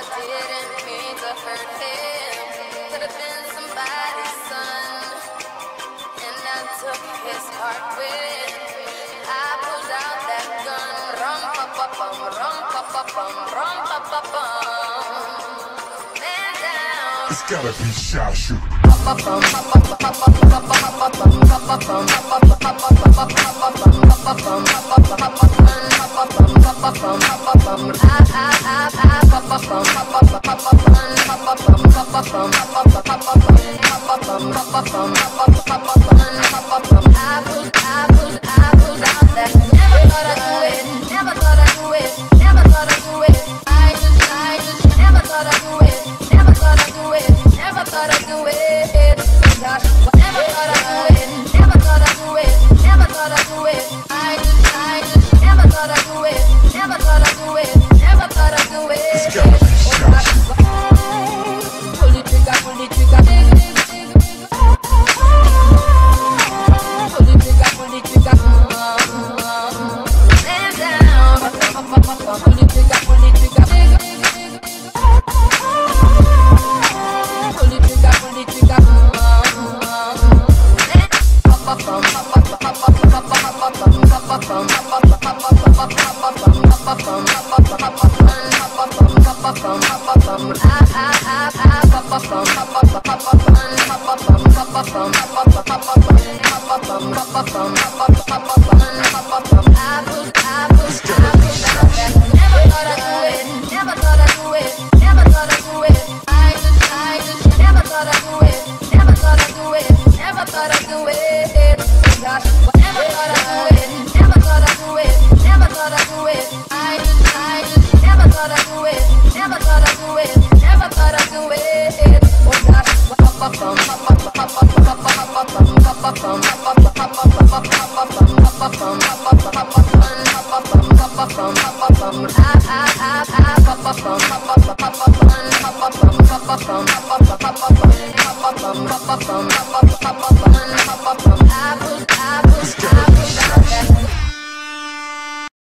didn't mean to hurt him. Could have been somebody's son, and I took his heart with. I pulled out that gun. Rum pa pa bum, rum pa pa bum, rum pa pa bum. Man down. It's gotta be shot shoot.